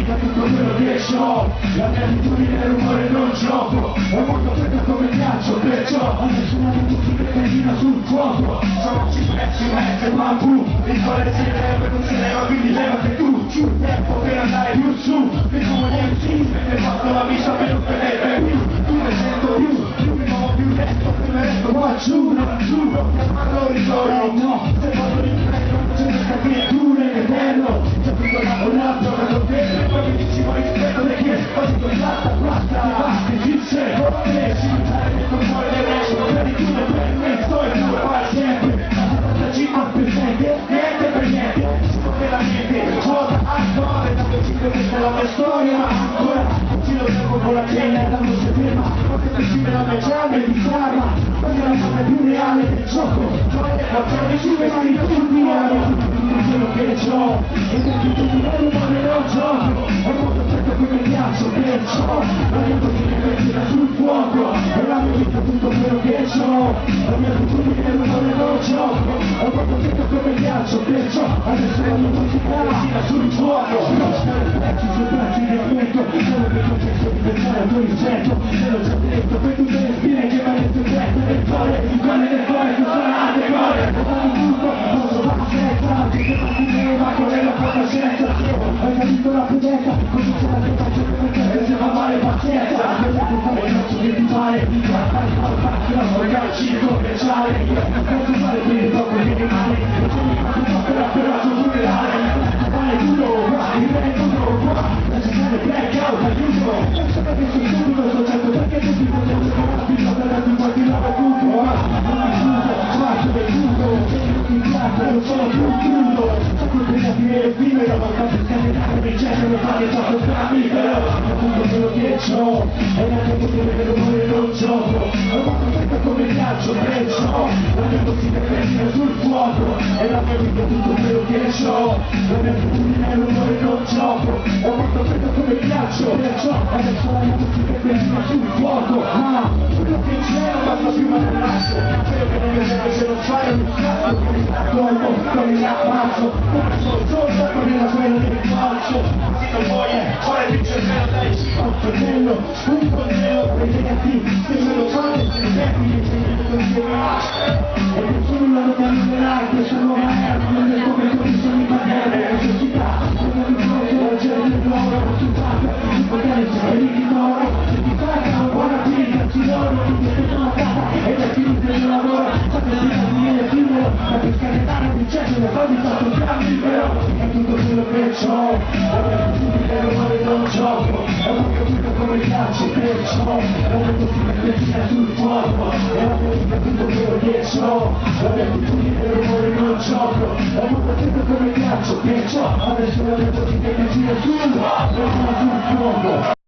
vita tutto quello che ho, la mia abitudine è rumore non gioco, è molto freddo come ghiaccio, perciò nessuna musica benzina sul fuoco, sono ci mette il bambù, il quale si leva non si leva, quindi levate tu, giù, tempo per andare più su, che come gli MC, e fatto la missa per non vedere più, tu ne sento più mi muovo più lento, più ne resto qua giù, non chiamarlo ritorno, no, se vado in freno, non c'è una creatura in eterno, c'è tutto lavorato, non vedo, poi mi dici vuoi rispetto le chiese, quasi con basta, basta, dice, ok, si fare nel cuore del resto, per di tu, per me, sto e tu, fai sempre, la città presente, niente per niente, si può veramente, gioca ancora, da principio questa è la mia storia, ma ancora, ci lo fermo con la cena, la voce ferma, forse ti scrive la mia gialla e ti sarma, perché la cosa più reale del gioco, portare su le mani tutti quello che c'ho, e per tutto il livello ma non lo gioco, è molto freddo come ghiaccio, perciò, la mia posizione sul fuoco, e la mia vita tutto quello che c'ho, la mia abitudine è rumore non gioco, è molto freddo come ghiaccio, perciò, adesso la mia musica sul fuoco, non stare pezzi sui bracci del vento, solo che tu penso di pensare al tuo rispetto, te l'ho già detto, per tutte le spine che mi hai detto nel cuore, il cuore del cuore, che sono altre cuore, e fammi tutto, posso fare senza, che non ti va con la conoscenza, hai capito la prudenza, così c'è la tua faccia perché se va male pazienza, e non so che ti fare, lascio calci commerciale, posso fare bene dopo che mi male, e se mi fa tutto per la tua funerale, fare tutto qua, il bene tutto qua, lascia fare blackout, aiuto, lascia che sono subito soggetto, perché tutti vogliono fino per darti qualche lava tutto, ma non mi chiudo, faccio del tutto, non mi piace, non sono più crudo, so che prima di me è effimero, ma tanto scatenare mi genero, fare troppo drammi, però appunto quello che c'ho, è la mia potere che rumore non gioco, è molto freddo come ghiaccio, perciò, la mia possibile prendere sul fuoco, è la mia vita tutto quello che c'ho, la mia abitudine è rumore non gioco, è molto freddo come ghiaccio, perciò, adesso la mia possibile prendere sul fuoco, ma quello che c'è non basta più ma non lascio, spero che non mi serve se non fai un cazzo, con il colpo, con il ammazzo, come sono solo con il quello del falso, se non vuoi, ora il cervello dai cima, fratello, un coltello, ragazzi, se me lo fate, se ne senti, se ne e nessuno lo può migliorare, questa nuova era, non è come condizioni materiali, la necessità, come ricordo, la gente del nuovo, la risultata, il potenza, e l'ignoro, se ti fai una buona vita, ci loro, ti sei mancata, e la finita del lavoro, sapete che viene figlio, ma per scatenare un incendio, le cose fatto gran libero, è tutto quello che c'ho, la mia abitudine è rumore non gioco, è un capito come ghiaccio, perciò, la mia possibile che sul fuoco, e la mia vita tutto quello che c'ho, la mia abitudine è rumore non gioco, è un capito come ghiaccio, perciò, adesso la mia possibile che sul fuoco,